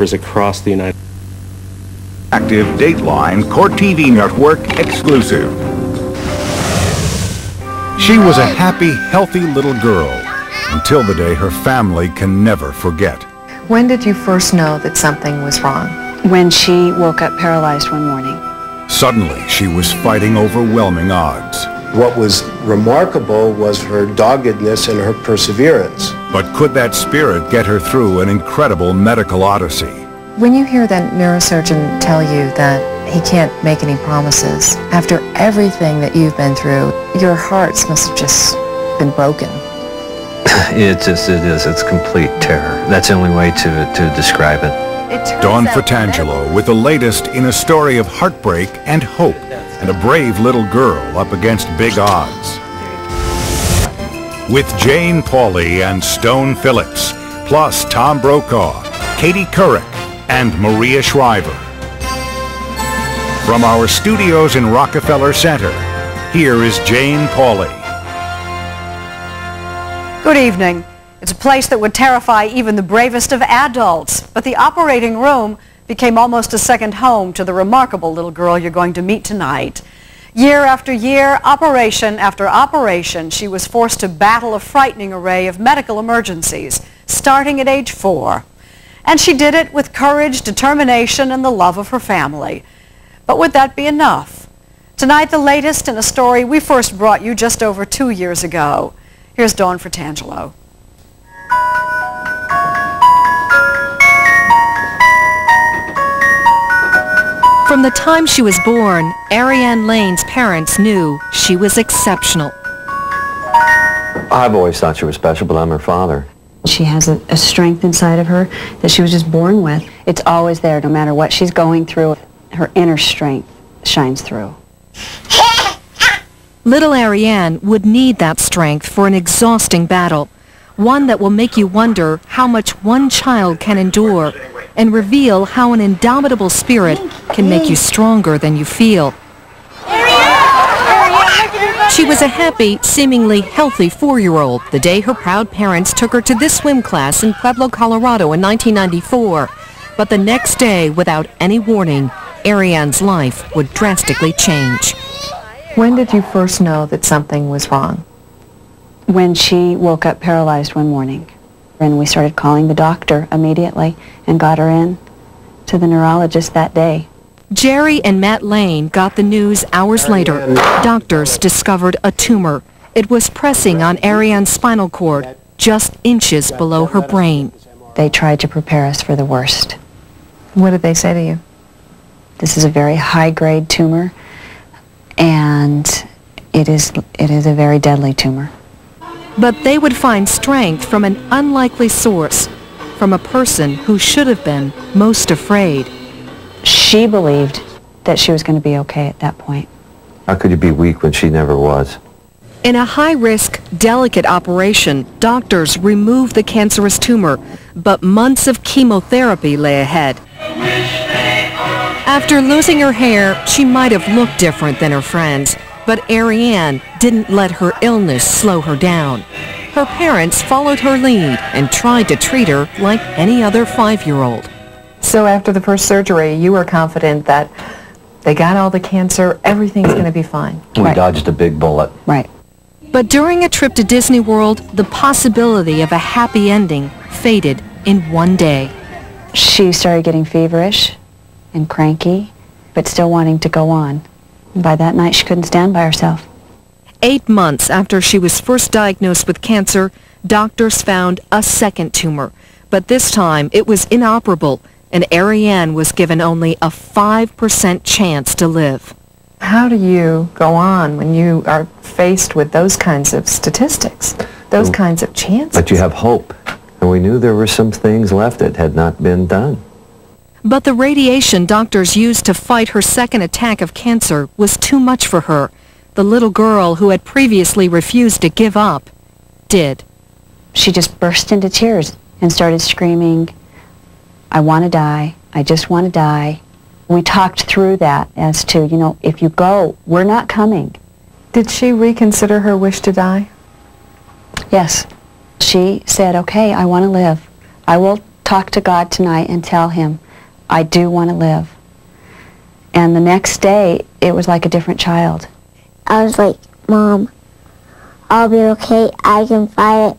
newspapers across the United States. Active Dateline Court TV Network exclusive. She was a happy, healthy little girl until the day her family can never forget. When did you first know that something was wrong? When she woke up paralyzed one morning. Suddenly, she was fighting overwhelming odds. What was remarkable was her doggedness and her perseverance. But could that spirit get her through an incredible medical odyssey? When you hear that neurosurgeon tell you that he can't make any promises, after everything that you've been through, your hearts must have just been broken. It is. It's complete terror. That's the only way to describe it. Dawn Fratangelo with the latest in a story of heartbreak and hope, and a brave little girl up against big odds. With Jane Pauley and Stone Phillips, plus Tom Brokaw, Katie Couric, and Maria Shriver. From our studios in Rockefeller Center, here is Jane Pauley. Good evening. It's a place that would terrify even the bravest of adults, but the operating room became almost a second home to the remarkable little girl you're going to meet tonight. Year after year, operation after operation, she was forced to battle a frightening array of medical emergencies, starting at age 4. And she did it with courage, determination, and the love of her family. But would that be enough? Tonight, the latest in a story we first brought you just over 2 years ago. Here's Dawn Fratangelo. From the time she was born, Arianne Lane's parents knew she was exceptional. I've always thought she was special, but I'm her father. She has a strength inside of her that she was just born with. It's always there, no matter what she's going through. Her inner strength shines through. Little Arianne would need that strength for an exhausting battle, one that will make you wonder how much one child can endure and reveal how an indomitable spirit can make you stronger than you feel. She was a happy, seemingly healthy 4-year-old the day her proud parents took her to this swim class in Pueblo, Colorado in 1994. But the next day, without any warning, Arianne's life would drastically change. When did you first know that something was wrong? When she woke up paralyzed one morning. And we started calling the doctor immediately and got her in to the neurologist that day. Jerry and Matt Lane got the news hours later. Doctors discovered a tumor. It was pressing on Arianne's spinal cord, just inches below her brain. They tried to prepare us for the worst. What did they say to you? This is a very high-grade tumor, and it is a very deadly tumor. But they would find strength from an unlikely source, from a person who should have been most afraid. She believed that she was going to be okay at that point. How could you be weak when she never was? In a high-risk, delicate operation, doctors removed the cancerous tumor, but months of chemotherapy lay ahead. After losing her hair, she might have looked different than her friends, but Arianne didn't let her illness slow her down. Her parents followed her lead and tried to treat her like any other 5-year-old. So after the first surgery, you were confident that they got all the cancer, everything's going to be fine. We dodged a big bullet. Right. But during a trip to Disney World, the possibility of a happy ending faded in one day. She started getting feverish and cranky, but still wanting to go on. By that night, she couldn't stand by herself. 8 months after she was first diagnosed with cancer, doctors found a second tumor. But this time, it was inoperable, and Arianne was given only a 5% chance to live. How do you go on when you are faced with those kinds of statistics, those kinds of chances? But you have hope, and we knew there were some things left that had not been done. But the radiation doctors used to fight her second attack of cancer was too much for her. The little girl who had previously refused to give up did. She just burst into tears and started screaming, "I want to die. I just want to die." We talked through that as to, you know, if you go, we're not coming. Did she reconsider her wish to die? Yes. She said, "Okay, I want to live. I will talk to God tonight and tell him, I do want to live. And the next day, it was like a different child. I was like, Mom, I'll be okay. I can fight it.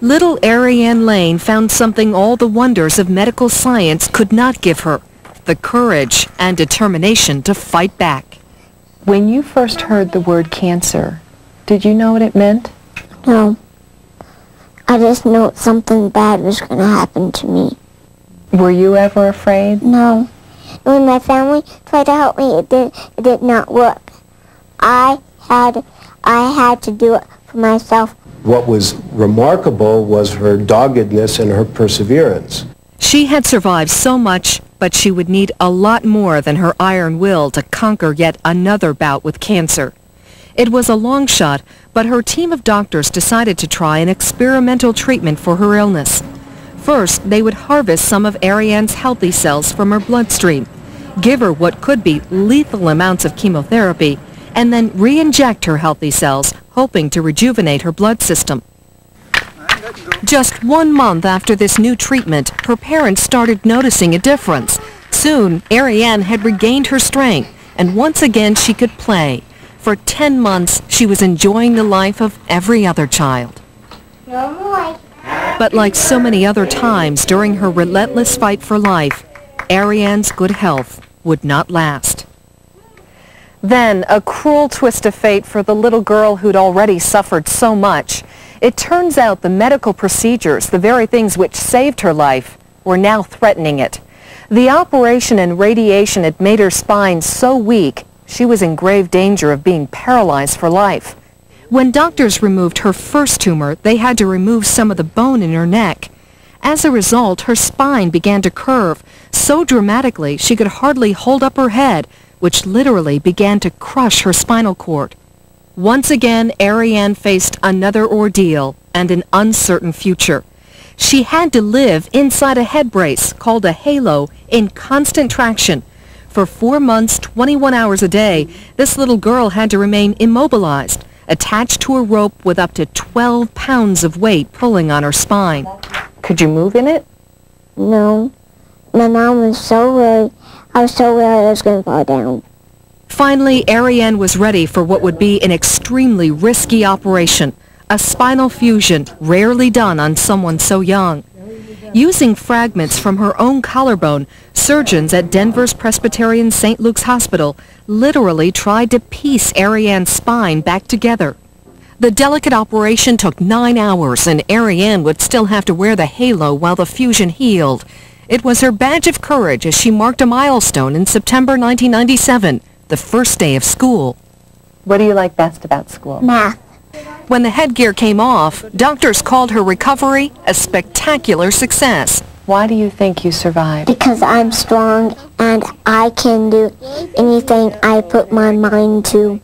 Little Arianne Lane found something all the wonders of medical science could not give her, the courage and determination to fight back. When you first heard the word cancer, did you know what it meant? No. I just knew something bad was going to happen to me. Were you ever afraid? No. When my family tried to help me, it did not work. I had to do it for myself. What was remarkable was her doggedness and her perseverance. She had survived so much, but she would need a lot more than her iron will to conquer yet another bout with cancer. It was a long shot, but her team of doctors decided to try an experimental treatment for her illness. First, they would harvest some of Arianne's healthy cells from her bloodstream, give her what could be lethal amounts of chemotherapy, and then re-inject her healthy cells, hoping to rejuvenate her blood system. Just 1 month after this new treatment, her parents started noticing a difference. Soon, Arianne had regained her strength, and once again she could play. For 10 months, she was enjoying the life of every other child. But like so many other times during her relentless fight for life, Arianne's good health would not last. Then, a cruel twist of fate for the little girl who'd already suffered so much. It turns out the medical procedures, the very things which saved her life, were now threatening it. The operation and radiation had made her spine so weak, she was in grave danger of being paralyzed for life. When doctors removed her first tumor, they had to remove some of the bone in her neck. As a result, her spine began to curve so dramatically she could hardly hold up her head, which literally began to crush her spinal cord. Once again, Arianne faced another ordeal and an uncertain future. She had to live inside a head brace called a halo in constant traction. For 4 months, 21 hours a day, this little girl had to remain immobilized, attached to a rope with up to 12 pounds of weight pulling on her spine. Could you move in it? No. My mom was so worried. I was so worried I was going to fall down. Finally, Arianne was ready for what would be an extremely risky operation, a spinal fusion rarely done on someone so young. Using fragments from her own collarbone, surgeons at Denver's Presbyterian St. Luke's Hospital literally tried to piece Arianne's spine back together. The delicate operation took 9 hours, and Arianne would still have to wear the halo while the fusion healed. It was her badge of courage as she marked a milestone in September 1997, the first day of school. What do you like best about school? Math. When the headgear came off, doctors called her recovery a spectacular success. Why do you think you survived? Because I'm strong and I can do anything I put my mind to.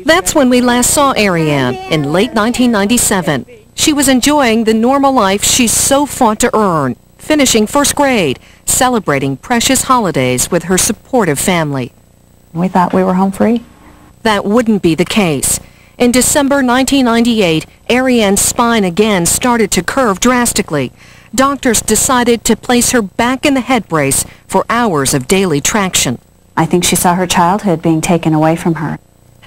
That's when we last saw Arianne, in late 1997. She was enjoying the normal life she's so fought to earn, finishing first grade, celebrating precious holidays with her supportive family. We thought we were home free. That wouldn't be the case. In December 1998, Arianne's spine again started to curve drastically. Doctors decided to place her back in the head brace for hours of daily traction. I think she saw her childhood being taken away from her.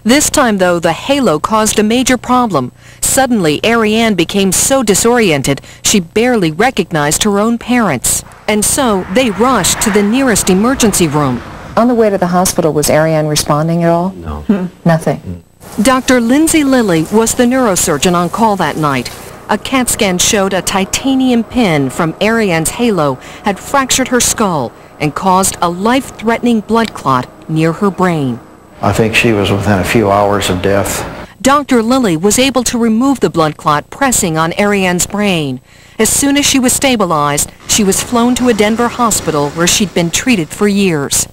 This time, though, the halo caused a major problem. Suddenly, Arianne became so disoriented, she barely recognized her own parents. And so, they rushed to the nearest emergency room. On the way to the hospital, was Arianne responding at all? No. Nothing. Dr. Lindsay Lilly was the neurosurgeon on call that night. A CAT scan showed a titanium pin from Arianne's halo had fractured her skull and caused a life-threatening blood clot near her brain. I think she was within a few hours of death. Dr. Lilly was able to remove the blood clot pressing on Arianne's brain. As soon as she was stabilized, she was flown to a Denver hospital where she'd been treated for years.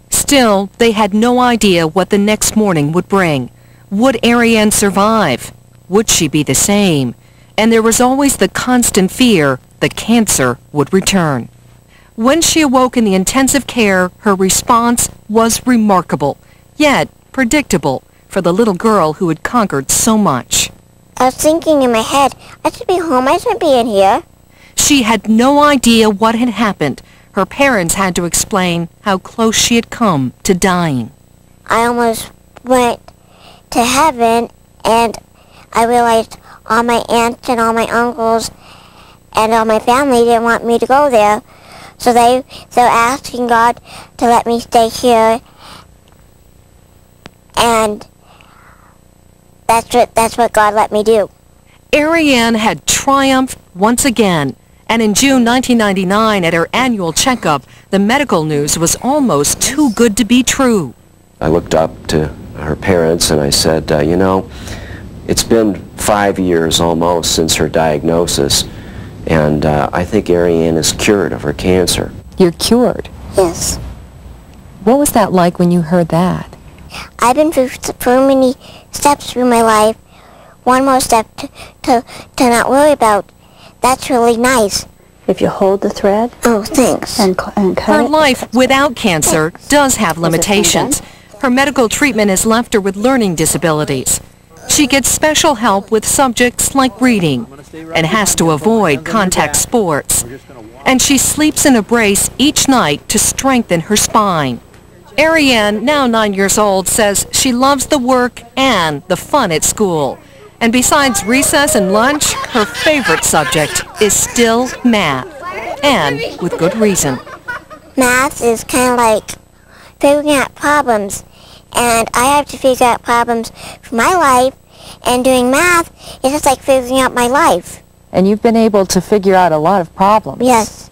Still, they had no idea what the next morning would bring. Would Arianne survive? Would she be the same? And there was always the constant fear the cancer would return. When she awoke in the intensive care, her response was remarkable, yet predictable for the little girl who had conquered so much. I was thinking in my head, I should be home, I shouldn't be in here. She had no idea what had happened. Her parents had to explain how close she had come to dying. I almost went to heaven, and I realized all my aunts and all my uncles and all my family didn't want me to go there. So they're asking God to let me stay here, and that's what God let me do. Arianne had triumphed once again, and in June 1999 at her annual checkup, the medical news was almost too good to be true. I looked up to her parents and I said, you know, it's been 5 years almost since her diagnosis, and I think Arianne is cured of her cancer. You're cured? Yes. What was that like when you heard that? I've been through so many steps through my life. One more step to not worry about. That's really nice. If you hold the thread. Oh, thanks. And cut Her it. life without cancer does have limitations. Her medical treatment has left her with learning disabilities. She gets special help with subjects like reading and has to avoid contact sports. And she sleeps in a brace each night to strengthen her spine. Arianne, now 9 years old, says she loves the work and the fun at school. And besides recess and lunch, her favorite subject is still math, and with good reason. Math is kind of like figuring out problems, and I have to figure out problems for my life, and doing math is just like figuring out my life. And you've been able to figure out a lot of problems. Yes.